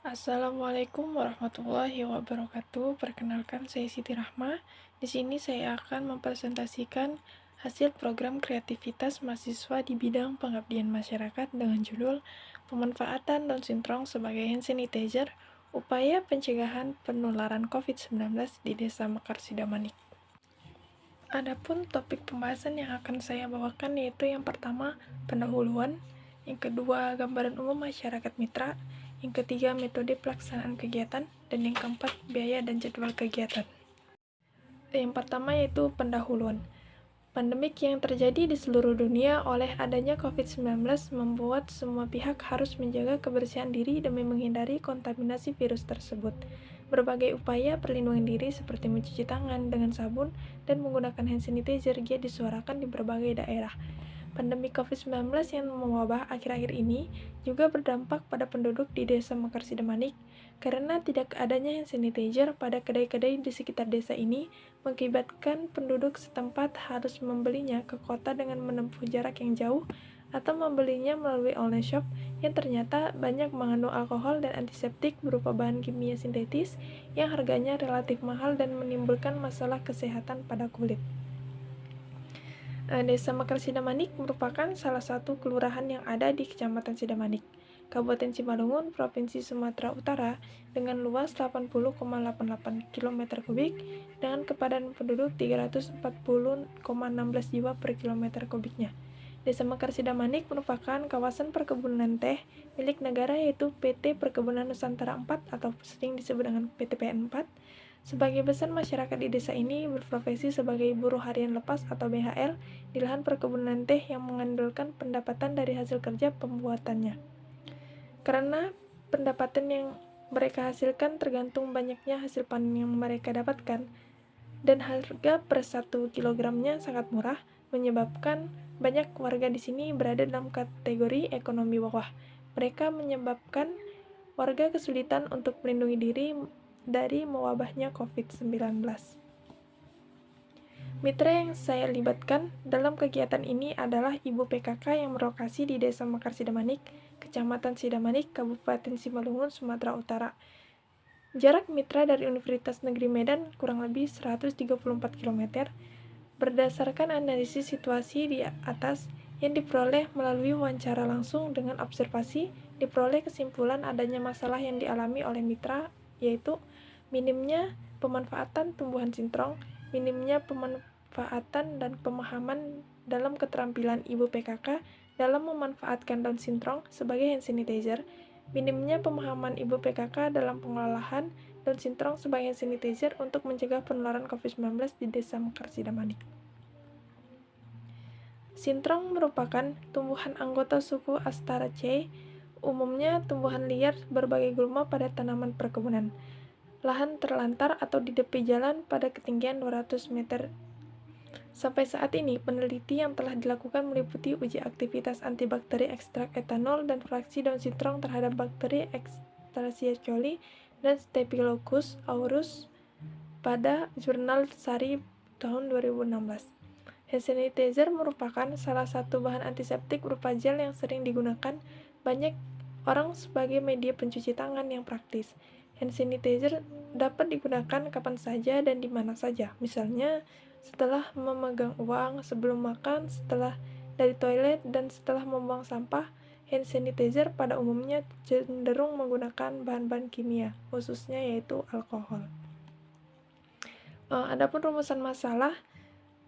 Assalamualaikum warahmatullahi wabarakatuh. Perkenalkan, saya Siti Rahma. Di sini saya akan mempresentasikan hasil program kreativitas mahasiswa di bidang pengabdian masyarakat dengan judul Pemanfaatan Down Syndrome sebagai Hand Sanitizer, Upaya Pencegahan Penularan COVID-19 di Desa Mekar Sidamanik. Adapun topik pembahasan yang akan saya bawakan yaitu yang pertama, pendahuluan, yang kedua, gambaran umum masyarakat mitra, yang ketiga, metode pelaksanaan kegiatan, dan yang keempat, biaya dan jadwal kegiatan. Yang pertama yaitu pendahuluan. Pandemik yang terjadi di seluruh dunia oleh adanya COVID-19 membuat semua pihak harus menjaga kebersihan diri demi menghindari kontaminasi virus tersebut. Berbagai upaya perlindungan diri seperti mencuci tangan dengan sabun dan menggunakan hand sanitizer giat disuarakan di berbagai daerah. Pandemi COVID-19 yang mewabah akhir-akhir ini juga berdampak pada penduduk di Desa Mekar Sidamanik karena tidak adanya hand sanitizer pada kedai-kedai di sekitar desa ini mengakibatkan penduduk setempat harus membelinya ke kota dengan menempuh jarak yang jauh atau membelinya melalui online shop yang ternyata banyak mengandung alkohol dan antiseptik berupa bahan kimia sintetis yang harganya relatif mahal dan menimbulkan masalah kesehatan pada kulit. Desa Mekar Sidamanik merupakan salah satu kelurahan yang ada di Kecamatan Sidamanik, Kabupaten Simalungun, Provinsi Sumatera Utara, dengan luas 80,88 km kubik dengan kepadatan penduduk 340,16 jiwa per kilometer kubiknya. Desa Mekar Sidamanik merupakan kawasan perkebunan teh milik negara yaitu PT Perkebunan Nusantara 4 atau sering disebut dengan PTPN 4. Sebagai besar masyarakat di desa ini berprofesi sebagai buruh harian lepas atau BHL di lahan perkebunan teh yang mengandalkan pendapatan dari hasil kerja pembuatannya. Karena pendapatan yang mereka hasilkan tergantung banyaknya hasil panen yang mereka dapatkan, dan harga per 1 kilogramnya sangat murah, menyebabkan banyak warga di sini berada dalam kategori ekonomi bawah. Mereka menyebabkan warga kesulitan untuk melindungi diri dari mewabahnya COVID-19. Mitra yang saya libatkan dalam kegiatan ini adalah Ibu PKK yang berlokasi di Desa Mekar Sidamanik, Kecamatan Sidamanik, Kabupaten Simalungun, Sumatera Utara. Jarak mitra dari Universitas Negeri Medan kurang lebih 134 km. Berdasarkan analisis situasi di atas yang diperoleh melalui wawancara langsung dengan observasi, diperoleh kesimpulan adanya masalah yang dialami oleh mitra, yaitu minimnya pemanfaatan tumbuhan sintrong, minimnya pemanfaatan dan pemahaman dalam keterampilan Ibu PKK dalam memanfaatkan daun sintrong sebagai hand sanitizer, minimnya pemahaman Ibu PKK dalam pengolahan daun sintrong sebagai hand sanitizer untuk mencegah penularan COVID-19 di Desa Mekar Sidamanik. Sintrong merupakan tumbuhan anggota suku Asteraceae, umumnya tumbuhan liar berbagai gulma pada tanaman perkebunan, lahan terlantar atau di tepi jalan pada ketinggian 200 meter. Sampai saat ini, peneliti yang telah dilakukan meliputi uji aktivitas antibakteri ekstrak etanol dan fraksi daun sintrong terhadap bakteri Escherichia coli dan Staphylococcus aureus pada jurnal Sari tahun 2016. Hand sanitizer merupakan salah satu bahan antiseptik berupa gel yang sering digunakan banyak orang sebagai media pencuci tangan yang praktis. Hand sanitizer dapat digunakan kapan saja dan di mana saja, misalnya setelah memegang uang, sebelum makan, setelah dari toilet, dan setelah membuang sampah. Hand sanitizer pada umumnya cenderung menggunakan bahan-bahan kimia, khususnya yaitu alkohol. Adapun rumusan masalah,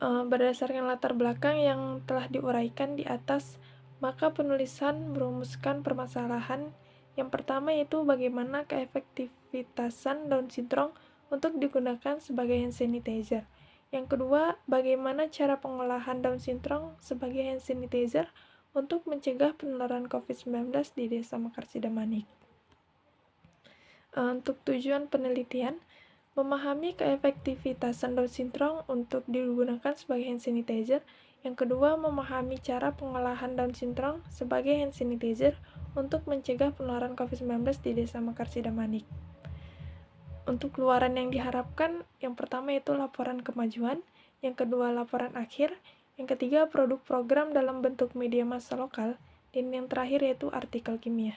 berdasarkan latar belakang yang telah diuraikan di atas, maka penulisan merumuskan permasalahan. Yang pertama yaitu bagaimana keefektivitasan daun sintrong untuk digunakan sebagai hand sanitizer. Yang kedua, bagaimana cara pengolahan daun sintrong sebagai hand sanitizer untuk mencegah penularan COVID-19 di Desa Mekar Sidamanik. Untuk tujuan penelitian, memahami keefektivitasan daun sintrong untuk digunakan sebagai hand sanitizer. Yang kedua, memahami cara pengolahan daun sintrong sebagai hand sanitizer untuk mencegah penularan COVID-19 di Desa Mekar Sidamanik. Untuk keluaran yang diharapkan, yang pertama itu laporan kemajuan, yang kedua laporan akhir, yang ketiga produk program dalam bentuk media massa lokal, dan yang terakhir yaitu artikel kimia.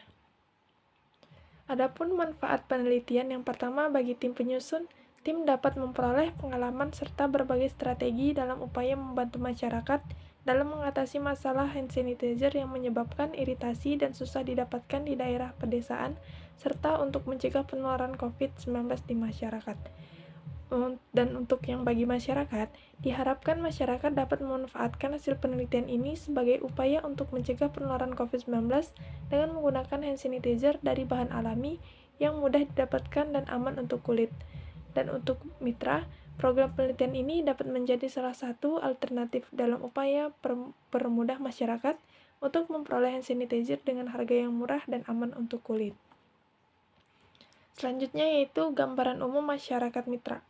Adapun manfaat penelitian yang pertama bagi tim penyusun, tim dapat memperoleh pengalaman serta berbagai strategi dalam upaya membantu masyarakat dalam mengatasi masalah hand sanitizer yang menyebabkan iritasi dan susah didapatkan di daerah pedesaan, serta untuk mencegah penularan COVID-19 di masyarakat. Dan untuk yang bagi masyarakat, diharapkan masyarakat dapat memanfaatkan hasil penelitian ini sebagai upaya untuk mencegah penularan COVID-19 dengan menggunakan hand sanitizer dari bahan alami yang mudah didapatkan dan aman untuk kulit. Dan untuk mitra, program penelitian ini dapat menjadi salah satu alternatif dalam upaya permudah masyarakat untuk memperoleh hand sanitizer dengan harga yang murah dan aman untuk kulit. Selanjutnya yaitu gambaran umum masyarakat mitra.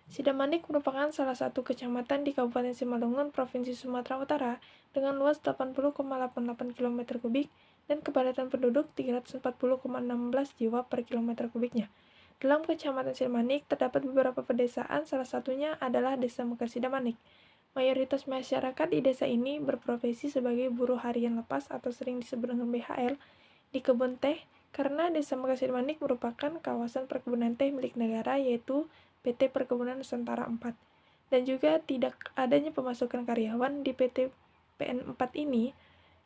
Sidamanik merupakan salah satu kecamatan di Kabupaten Simalungun, Provinsi Sumatera Utara, dengan luas 80,88 km kubik dan kepadatan penduduk 340,16 jiwa per kilometer kubiknya. Dalam Kecamatan Sidamanik terdapat beberapa pedesaan, salah satunya adalah Desa Mekar Sidamanik. Mayoritas masyarakat di desa ini berprofesi sebagai buruh harian lepas atau sering disebut dengan BHL di kebun teh, karena Desa Mekar Sidamanik merupakan kawasan perkebunan teh milik negara, yaitu PT Perkebunan Nusantara 4, dan juga tidak adanya pemasukan karyawan di PT PN 4 ini.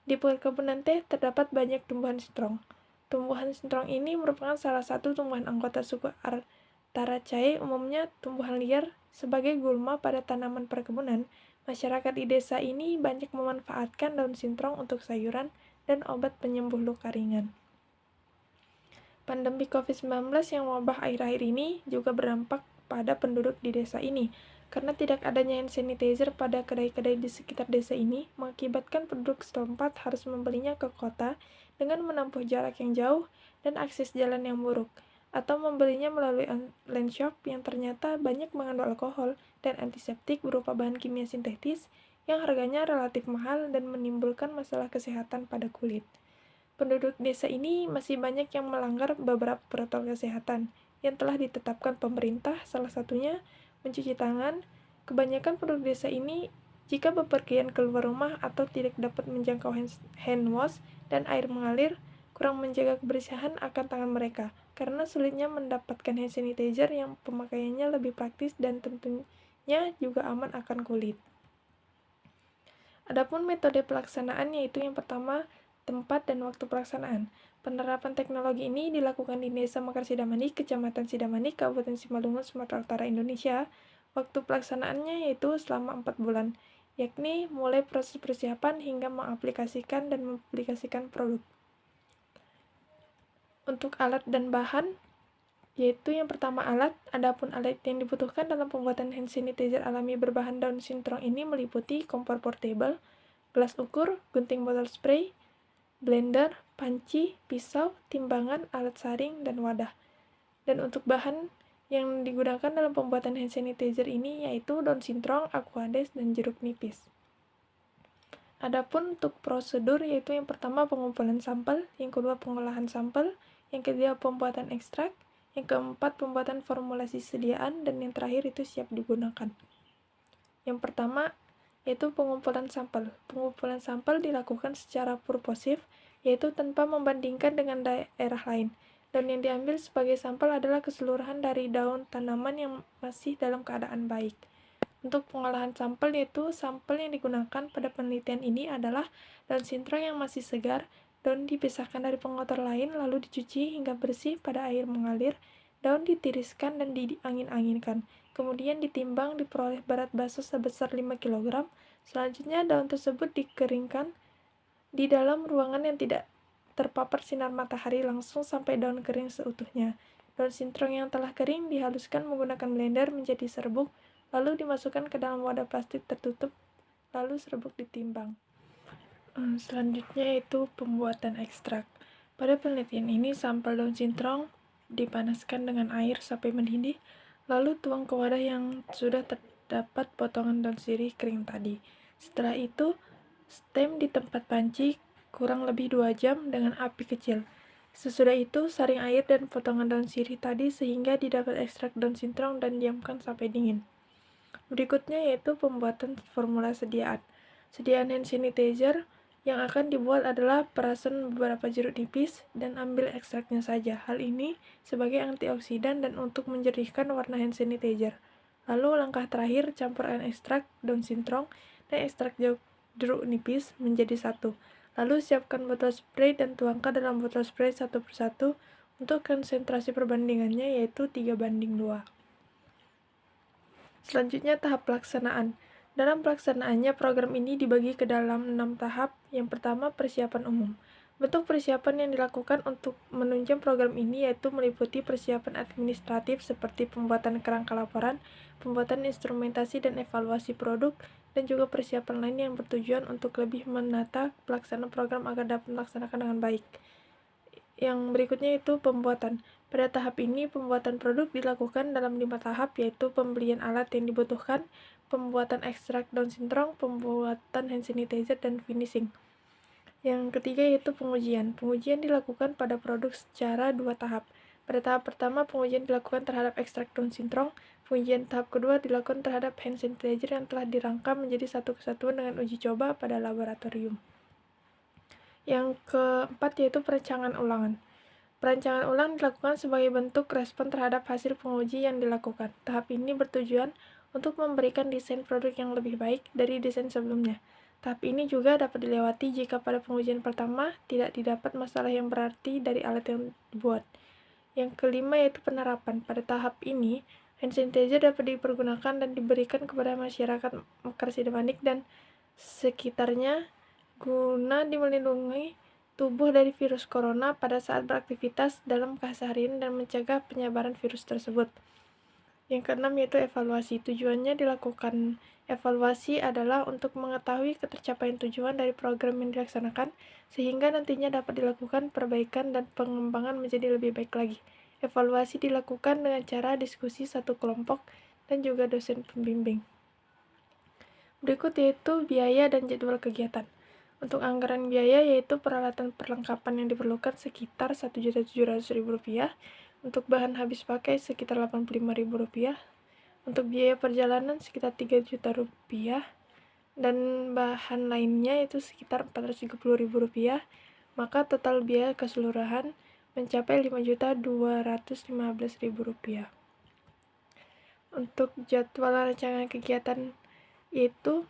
Di perkebunan teh terdapat banyak tumbuhan sintrong. Tumbuhan sintrong ini merupakan salah satu tumbuhan anggota suku Artaraceae, umumnya tumbuhan liar sebagai gulma pada tanaman perkebunan. Masyarakat di desa ini banyak memanfaatkan daun sintrong untuk sayuran dan obat penyembuh luka ringan. Pandemi COVID-19 yang wabah akhir-akhir ini juga berdampak pada penduduk di desa ini, karena tidak adanya hand sanitizer pada kedai-kedai di sekitar desa ini, mengakibatkan penduduk setempat harus membelinya ke kota dengan menempuh jarak yang jauh dan akses jalan yang buruk, atau membelinya melalui online shop yang ternyata banyak mengandung alkohol dan antiseptik berupa bahan kimia sintetis yang harganya relatif mahal dan menimbulkan masalah kesehatan pada kulit. Penduduk desa ini masih banyak yang melanggar beberapa protokol kesehatan yang telah ditetapkan pemerintah, salah satunya mencuci tangan. Kebanyakan penduduk desa ini jika bepergian keluar rumah atau tidak dapat menjangkau hand wash dan air mengalir, kurang menjaga kebersihan akan tangan mereka, karena sulitnya mendapatkan hand sanitizer yang pemakaiannya lebih praktis dan tentunya juga aman akan kulit. Adapun metode pelaksanaan yaitu yang pertama, tempat dan waktu pelaksanaan. Penerapan teknologi ini dilakukan di Desa Mekar Sidamanik, Kecamatan Sidamanik, Kabupaten Simalungun, Sumatera Utara, Indonesia. Waktu pelaksanaannya yaitu selama 4 bulan, yakni mulai proses persiapan hingga mengaplikasikan dan mempublikasikan produk. Untuk alat dan bahan, yaitu yang pertama alat. Adapun alat yang dibutuhkan dalam pembuatan hand sanitizer alami berbahan daun sintrong ini meliputi kompor portable, gelas ukur, gunting botol spray, blender, panci, pisau, timbangan, alat saring, dan wadah. Dan untuk bahan yang digunakan dalam pembuatan hand sanitizer ini yaitu daun sintrong, aquades, dan jeruk nipis. Adapun untuk prosedur yaitu yang pertama pengumpulan sampel, yang kedua pengolahan sampel, yang ketiga pembuatan ekstrak, yang keempat pembuatan formulasi sediaan, dan yang terakhir itu siap digunakan. Yang pertama yaitu pengumpulan sampel. Pengumpulan sampel dilakukan secara purposif, yaitu tanpa membandingkan dengan daerah lain. Dan yang diambil sebagai sampel adalah keseluruhan dari daun tanaman yang masih dalam keadaan baik. Untuk pengolahan sampel yaitu sampel yang digunakan pada penelitian ini adalah daun sintrong yang masih segar. Daun dipisahkan dari pengotor lain lalu dicuci hingga bersih pada air mengalir. Daun ditiriskan dan diangin-anginkan. Kemudian ditimbang, diperoleh berat basa sebesar 5 kg. Selanjutnya daun tersebut dikeringkan di dalam ruangan yang tidak terpapar sinar matahari langsung sampai daun kering seutuhnya. Daun sintrong yang telah kering dihaluskan menggunakan blender menjadi serbuk, lalu dimasukkan ke dalam wadah plastik tertutup, lalu serbuk ditimbang. Selanjutnya yaitu pembuatan ekstrak. Pada penelitian ini, sampel daun sintrong dipanaskan dengan air sampai mendidih, lalu tuang ke wadah yang sudah terdapat potongan daun sirih kering tadi. Setelah itu, stem di tempat panci kurang lebih 2 jam dengan api kecil. Sesudah itu, saring air dan potongan daun sirih tadi sehingga didapat ekstrak daun sintrong dan diamkan sampai dingin. Berikutnya yaitu pembuatan formula sediaan. Sediaan hand sanitizer Yang akan dibuat adalah perasan beberapa jeruk nipis dan ambil ekstraknya saja. Hal ini sebagai antioksidan dan untuk menjernihkan warna hand sanitizer. Lalu langkah terakhir, campurkan ekstrak daun sintong dan ekstrak jeruk nipis menjadi satu. Lalu siapkan botol spray dan tuangkan dalam botol spray satu persatu untuk konsentrasi perbandingannya yaitu 3:2. Selanjutnya tahap pelaksanaan. Dalam pelaksanaannya, program ini dibagi ke dalam 6 tahap. Yang pertama, persiapan umum. Bentuk persiapan yang dilakukan untuk menunjang program ini yaitu meliputi persiapan administratif seperti pembuatan kerangka laporan, pembuatan instrumentasi dan evaluasi produk, dan juga persiapan lain yang bertujuan untuk lebih menata pelaksanaan program agar dapat dilaksanakan dengan baik. Yang berikutnya itu pembuatan. Pada tahap ini, pembuatan produk dilakukan dalam 5 tahap, yaitu pembelian alat yang dibutuhkan, pembuatan ekstrak daun sintong, pembuatan hand sanitizer, dan finishing. Yang ketiga yaitu pengujian. Pengujian dilakukan pada produk secara 2 tahap. Pada tahap pertama, pengujian dilakukan terhadap ekstrak daun sintong. Pengujian tahap kedua dilakukan terhadap hand sanitizer yang telah dirangkam menjadi satu kesatuan dengan uji coba pada laboratorium. Yang keempat yaitu perancangan ulangan. Perancangan ulang dilakukan sebagai bentuk respon terhadap hasil penguji yang dilakukan. Tahap ini bertujuan untuk memberikan desain produk yang lebih baik dari desain sebelumnya. Tahap ini juga dapat dilewati jika pada pengujian pertama tidak didapat masalah yang berarti dari alat yang dibuat. Yang kelima yaitu penerapan. Pada tahap ini, hand sanitizer dapat dipergunakan dan diberikan kepada masyarakat Mekarsida dan sekitarnya guna melindungi tubuh dari virus corona pada saat beraktivitas dalam keseharian dan mencegah penyebaran virus tersebut. Yang keenam yaitu evaluasi. Tujuannya dilakukan evaluasi adalah untuk mengetahui ketercapaian tujuan dari program yang dilaksanakan, sehingga nantinya dapat dilakukan perbaikan dan pengembangan menjadi lebih baik lagi. Evaluasi dilakukan dengan cara diskusi satu kelompok dan juga dosen pembimbing. Berikut yaitu biaya dan jadwal kegiatan. Untuk anggaran biaya yaitu peralatan perlengkapan yang diperlukan sekitar Rp1.700.000, untuk bahan habis pakai sekitar Rp85.000, untuk biaya perjalanan sekitar Rp3 juta, dan bahan lainnya itu sekitar Rp430.000, maka total biaya keseluruhan mencapai Rp5.215.000. Untuk jadwal rancangan kegiatan yaitu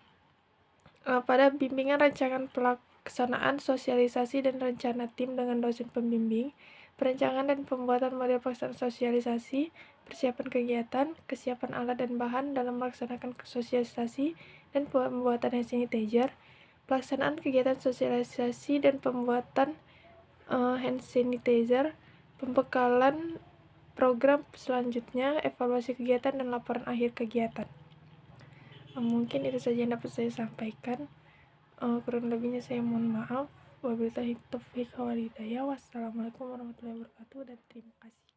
pada bimbingan rancangan pelaksanaan, sosialisasi, dan rencana tim dengan dosen pembimbing, perencanaan dan pembuatan model pelaksanaan sosialisasi, persiapan kegiatan, kesiapan alat dan bahan dalam melaksanakan sosialisasi dan pembuatan hand sanitizer, pelaksanaan kegiatan sosialisasi dan pembuatan hand sanitizer, pembekalan program selanjutnya, evaluasi kegiatan, dan laporan akhir kegiatan. Mungkin itu saja yang dapat saya sampaikan. Kurang lebihnya saya mohon maaf. Wabillahi taufiq wal hidayah. Wassalamualaikum warahmatullahi wabarakatuh dan terima kasih.